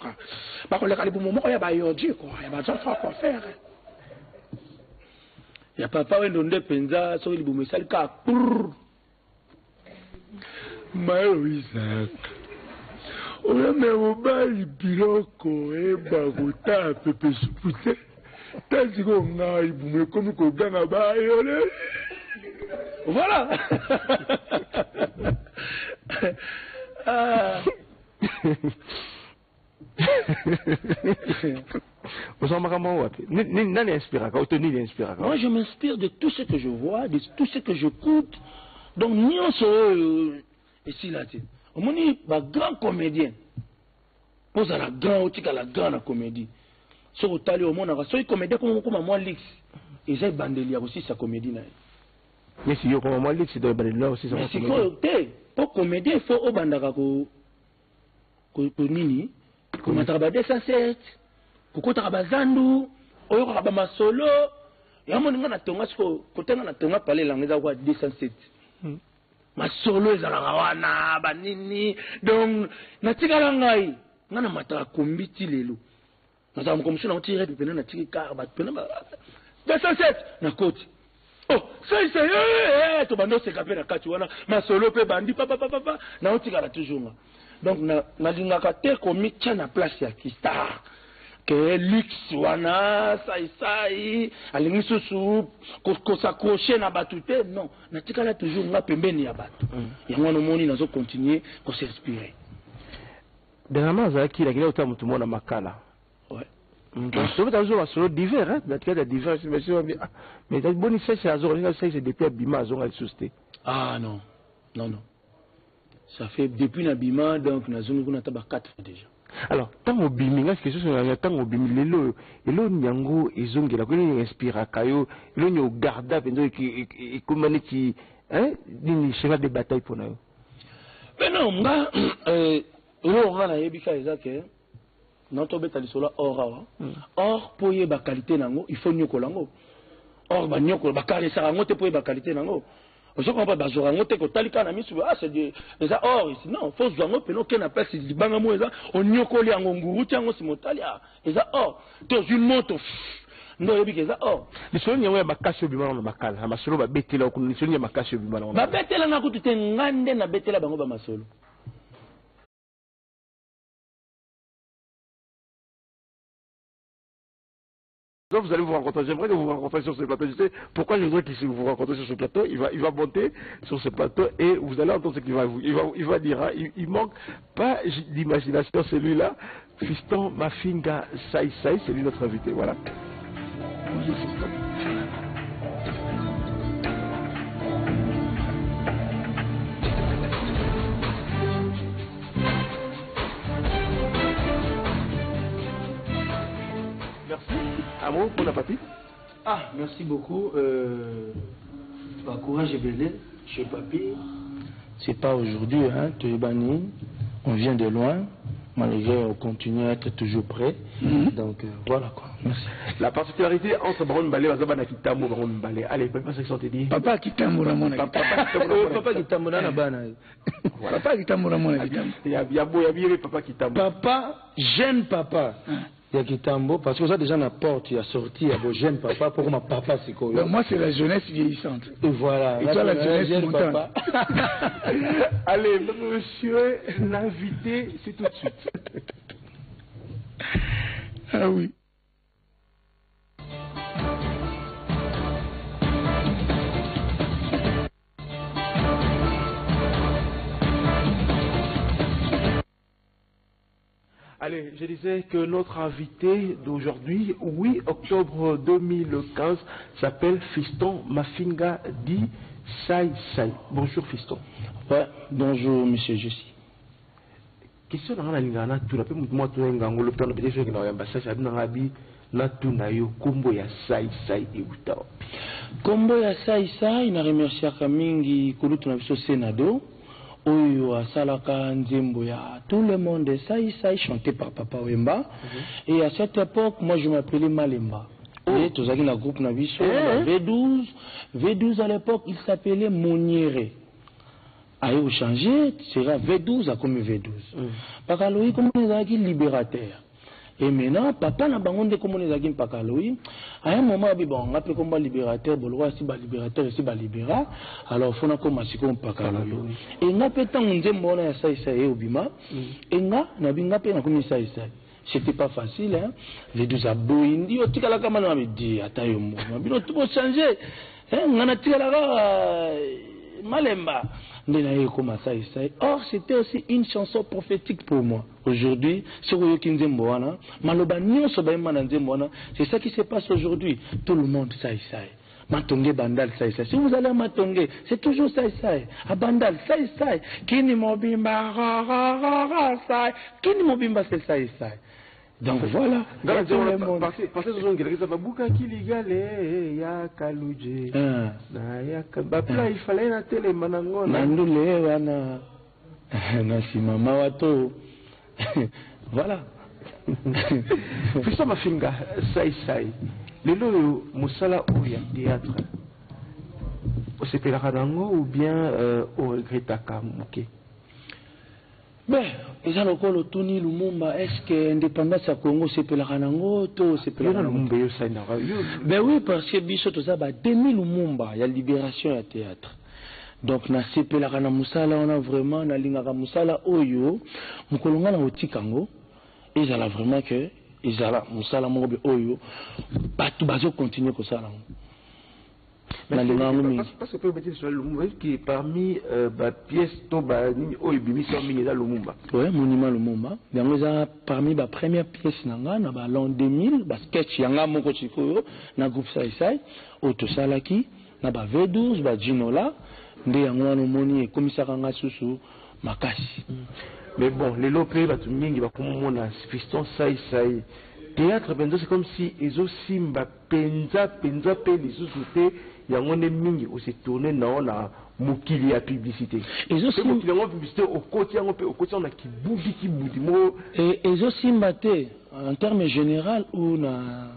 Speaker 2: Bah on les calibres moment il y a ba yodi quoi. Il y a ba enfants quoi faire. Ya papa we ndonde penza so libu mesali ka.
Speaker 3: Maïsa. Oya me obali biloko eba kota pepe supute. Tanzi ko ngai bume komi ko ganga ba yole.
Speaker 2: Voilà.
Speaker 1: Moi
Speaker 2: je m'inspire de tout ce que je vois, de tout ce que j'écoute. Donc ni on se ici là au moins un grand comédien pose à la grande comédie. Sur au tali au monde on a comédien comme moi Lix et j'ai bandeli aussi sa comédie là.
Speaker 1: Mais si yo comme moi Lix c'est bandeli là aussi ça.
Speaker 2: Mais c'est quoi pour comédien il faut au bandaka ko nini ko mataba 207 ko taba zandu oyo ka ba masolo ya moni ngana tonga siko ko tenga na tonga pale la ngeza kwa 207 masolo ezalaka wana banini donc natikala ngai ngana mataka kombiti lelo nazama komisho na tire pepena na tika ba pena 207 na koti oh c'est to bando se kapena kati wana masolo pe bandi papa na otikala toujours donc na lingaka te komitia na place ya kistar que Lix wana sai alingi susu ko s'accrocher na batute non na tikala toujours nga pembeni ya batu yango no moni nazo continuer ko s'inspirer
Speaker 1: dernièrement zaki la kile utamutu mona makala
Speaker 2: ouais
Speaker 1: donc toujours un solo divers hein na tikala divers mais ta boni c'est azor c'est depuis Bima azor al susté
Speaker 2: ah non ça fait depuis Nabima donc na zone kuna taba 4 fois déjà.
Speaker 1: Alors tant au bimi nga question sur tant au bimi lelo nyango ezongela ko ni inspira kayo lo nyo garda pendo ki komani ki ni cheval de bataille pour nous.
Speaker 2: Mais non nga on a yebika ezake noto betali sola or poye ba qualité nango il faut nyoko lango or ba nyoko ba kale sa ngo te poye ba qualité nango. Je comprends pas bazora ngote ko talika na misu c'est déjà or ici non faut zango peno ke na place libanga mo eza onyokoli yango nguru tiango simotalia eza or to une moto ndo yebi keza or
Speaker 1: lisolo nyewe bakasho bimana makala ha masolo ba betela ko lisolo nye makasho bimana
Speaker 2: ba betela na kutu te ngande na betela bango ba masolo.
Speaker 1: Vous allez vous rencontrer, j'aimerais que vous vous rencontrez sur ce plateau. Je sais pourquoi je voudrais que si vous vous rencontrez sur ce plateau, il va monter sur ce plateau et vous allez entendre ce qu'il va vous. Il va dire, il manque pas d'imagination celui-là. Fiston Mafinga Sai, c'est lui notre invité. Voilà. Bonjour Fiston. Amour pour la papy.
Speaker 2: Ah, merci beaucoup. Courage et belé chez papy. C'est pas aujourd'hui, hein, Toyebani. On vient de loin. Malgré on continue à être toujours prêt. Donc voilà quoi. Merci.
Speaker 1: La particularité entre Baron Mbalé et Baron Kitamo, Baron Mbalé. Allez, papa, c'est ce que dit.
Speaker 3: Papa Kitamo Ramona.
Speaker 2: Papa Kitamo na bana.
Speaker 3: Papa Kitamo Ramona.
Speaker 1: Il y a papa Kitamo.
Speaker 2: Papa, jeune papa. Il y a Kitambo, parce que ça déjà la porte, il y a sorti, il y a beau jeune papa, pour ma papa c'est quoi?
Speaker 3: Moi c'est la jeunesse vieillissante.
Speaker 2: Et voilà.
Speaker 3: Et toi la jeunesse montante.
Speaker 1: Allez, monsieur l'invité, c'est tout de suite.
Speaker 3: Ah oui.
Speaker 1: Allez, je disais que notre invité d'aujourd'hui, 8 octobre 2015, s'appelle Fiston Mafinga Di Sai. Bonjour Fiston.
Speaker 2: Ouais, bonjour monsieur Jessie.
Speaker 1: Question dans la ligne, tout la moi tout un gang, le plan de pétition qui n'a pas ça, j'ai dit na tout na yo kombo ya Sai et Uta.
Speaker 2: Kombo ya Sai, il a remercié Kamingi kulutu na biso Senado. Oyo asalaka nzembo ya tout le monde ça chanté par Papa Wemba et à cette époque moi je m'appelais Malemba. Et tous les groupe Nabiso, V12. V12 à l'époque, il s'appelait Monieré. Aïe, au changer, sera V12 à comme V12. Pakaloui, comme on est libérateur. Et maintenant, papa n'a pas de comme on est Pakaloui. À un moment, on a appelé comme libérateur, bon, si libérateur, si libéra. Alors, il faut qu'on masse comme Pakaloui. Et on a peut tant on dit, mon ça et Obima. Et on a pas comme ça. C'était pas facile, hein. Les deux abouins, dit, tu as la caméra, mais dit, attends, tout va changer. On a tiré la Malemba. Or, c'était aussi une chanson prophétique pour moi. Aujourd'hui, c'est ça qui se passe aujourd'hui. Tout le monde sait ça. Matongé bandal ça. Si vous allez à Matongé, c'est toujours ça. À bandal ça. Kini mobimba ça. Kini mobimba c'est ça. Donc voilà.
Speaker 1: Parce que ce sont quelqu'un qui a qui ligale ya kaluje. Na ya kabapla il fallait na télé manango.
Speaker 2: Nandule wana na si mama wato. Voilà.
Speaker 1: Fisa mafinga sai. Lelo musala ou ya théâtre. O sepelaka nango ou bien au regretaka muke.
Speaker 2: Ben, ils ont encore le Tony Lumumba. Est-ce que l'indépendance à Congo c'est pour la Ranango ou c'est pour la Lumumba? Ben oui, parce que Bicho tout ça, 2000 Lumumba, il y a libération à théâtre. Donc, na CP la Rana Moussala, on a vraiment, na Lingara Moussala, Oyo, Moukolonga na Otikango, ils ont vraiment que, ils ont Moussala Mobe Oyo, pas tout bazo continuer comme ça.
Speaker 1: Parce que peut-être sur le Lumumba qui est parmi les pièces Toba Oibimi sur Lumumba.
Speaker 2: Oui, monument Lumumba. Donc, parmi les premières pièces dans l'an 2000, sketch Yanga Moko Chikoyo, dans le groupe Saïsaï, Oto Salaki, dans V12, Ginola, Nde Yangwano Moni et commissaire Anga Susu, Makasi.
Speaker 1: Mais bon, les locaux, ils vont comme on fiston Saïsaï. Théâtre, c'est comme si ils ont simba, penza, les sous-soutés. Il y a un mingi où c'est tourné dans la mukili à publicité.
Speaker 2: Ils aussi
Speaker 1: publicité au côté on a qui boudi
Speaker 2: et ils aussi maté en termes général ou na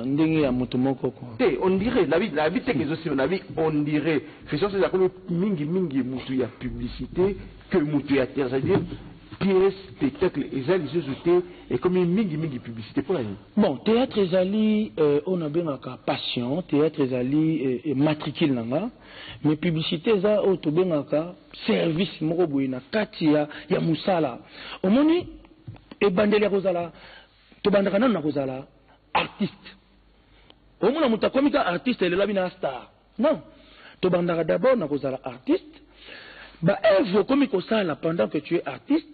Speaker 2: ndenge ya motomoko quoi.
Speaker 1: On dirait la vie que aussi on dirait faisons c'est la mingi mutu ya publicité que mutu ya terre, c'est-à-dire pièce spectacle ezali sous-souté et comme une mingi publicité pour la nuit.
Speaker 2: Bon, théâtre ezali on a bien ka passion, théâtre ezali matricule nanga, mais publicité za o to bien ka service moko boye na kati ya musala. Omoni e bandele kozala to bandaka na kozala artiste. Omona mutakomika artiste ele labina star. Non. To bandaka d'abord na kozala artiste. Ba œuvre comme kosala pendant que tu es artiste.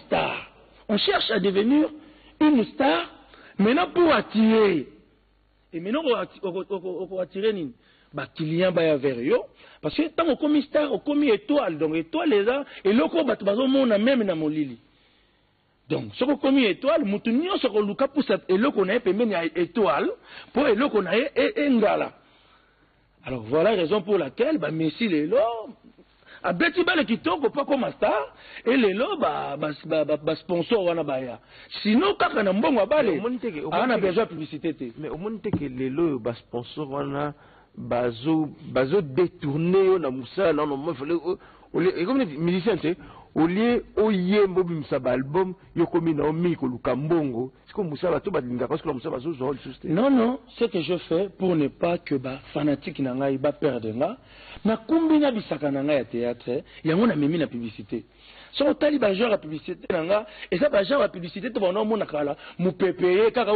Speaker 2: Star. On cherche à devenir une star, maintenant pour attirer. Et maintenant, on attirer les clients vers eux. Parce que tant qu'on est star, on est étoile. Donc, étoile, les gens, et là, on a même dans mon lit. Donc, ce qu'on est étoile, nous tenons ce qu'on a pour ça, et là, on a étoile, pour et là, on a engala. Alors, voilà la raison pour laquelle, Messi, les là, a beti bale kitoko pas comme star et les lots sponsor wana baya sinon kaka na mbongo bale on a besoin de publicité
Speaker 1: mais au monde que les lots sponsor wana bazo détourner na musa non moi fallait et comme les musiciens tu sais au lieu oye mbobim sa album yokomi na omi ko lukambongo c'est comme musa ba to ba linga parce que musa ba zo
Speaker 2: non ce que je fais pour ne pas que fanatique na ngai ba perdre nga na kumbina bisaka na ngai ya théâtre yango na memi na publicité so tali ba genre publicité nanga et ça ba genre publicité to bona mona kala mu pepeye kaka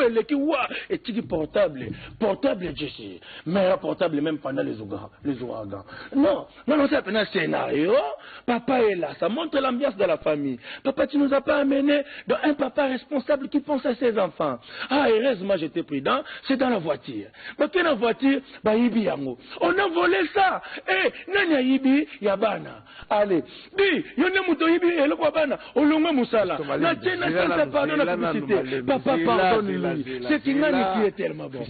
Speaker 2: eleki wa et tiki portable je sais mais portable même pendant les ouragans non c'est un scénario papa est là ça montre l'ambiance de la famille papa tu nous as pas amené dans un papa responsable qui pense à ses enfants heureusement j'étais prudent c'est dans la voiture parce que la voiture yibi yango on a volé ça nani yibi yabana allez dis yone muto yibi eloko bana olongwe musala na tena ça pardon la publicité papa pardonne-lui c'est une année qui est tellement bon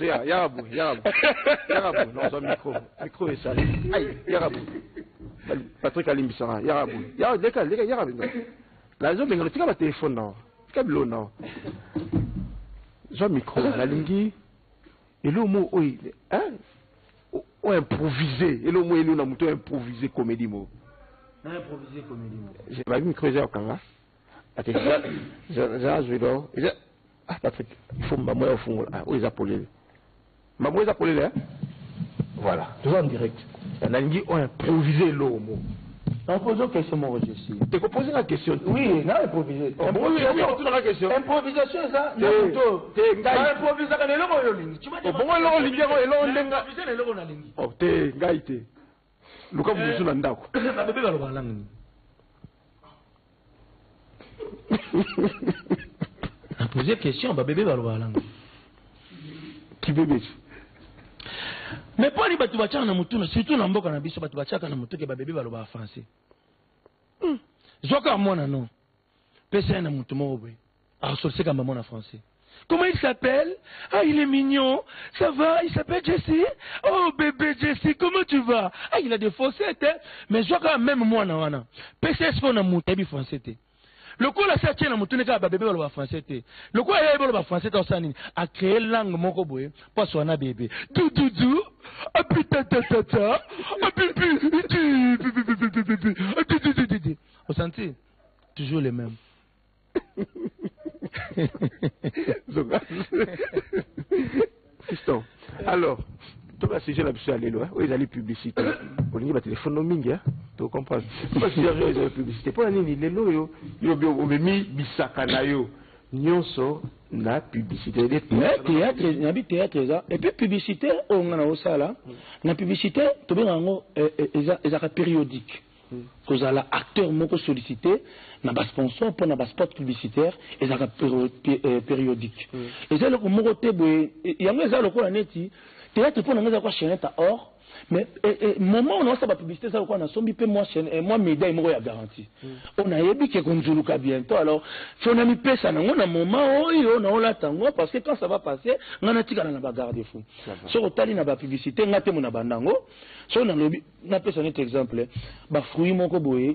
Speaker 1: yarabu non ça micro est sale aïe yarabu Patrick Alimbisara yarabu yarabu la zone benga tika ba téléphone non tika bilo non Jean micro nalingi elo mo oyi o improviser elo mo elo na muto improviser comédie mo
Speaker 2: na improviser comédie mo
Speaker 1: j'ai pas vu micro ya kanga ate ja judo Patrick il faut maman au fond o ils appelé maman ils appelé voilà toujours en direct nalingi o improviser lo mo.
Speaker 2: En posant question, moi, je suis.
Speaker 1: Tu peux poser la question.
Speaker 2: Oui, non, improviser. Improvisation, improvisation, ça. Improvisation, tu m'as dit.
Speaker 1: Oh, t'es gaïté. Luka Moussou Nandako.
Speaker 2: Bébé va le voir là. Poser question, bébé va le voir là.
Speaker 1: Qui bébé?
Speaker 2: Mais pas les batu bachaka na mutuna, surtout na mboka na biso batu bachaka na mutuke ba bébé baloba français. Zoka mwana non. Pesa na mutu mo boy. Ah so c'est comme maman en français. Comment il s'appelle? Ah il est mignon. Ça va, il s'appelle Jessie. Oh bébé Jessie, comment tu vas? Ah il a des faussettes hein. Mais zoka même moi na wana. Pesa est na mutu bi français té. Le coup là ça tient na mutu neka ba bébé baloba français té. Le coup il baloba français ta sanini a créé langue moko boy pas so na bébé. Doudou. Ah putain tata. Ah pipi. Vous sentez? Toujours les mêmes.
Speaker 1: Fiston. Alors, tu vas sujet là-dessus à l'élo, où ils allaient publicité. On dit, bah, téléphone mingi, hein. Tu comprends? Pas si ils allaient publicité. Pour la ligne, l'élo, yo, on me mis bisaka na yo. Nyonso na publicité.
Speaker 2: Théâtre, et puis publicité, on a aussi là. La publicité, tu bien en est périodique. Vous avez acteur moko sollicité, na bas sponsor pour na bas spot publicitaire, et ça périodique. Et c'est le moko tebo, il y a un le quoi neti, théâtre pour na quoi chaîne ta or. Mais moment on a ça publicité ça quoi na sombi pe moi chaîne et moi médaille moko ya garantie. On a yebi que konzuluka bientôt alors si on a mis pesa na ngona moment oyo na ola tango parce que quand ça va passer ngana tika na ba garde fou. So otali na ba publicité ngate mo na bandango. So na lobi na pesa net exemple ba fruit moko boye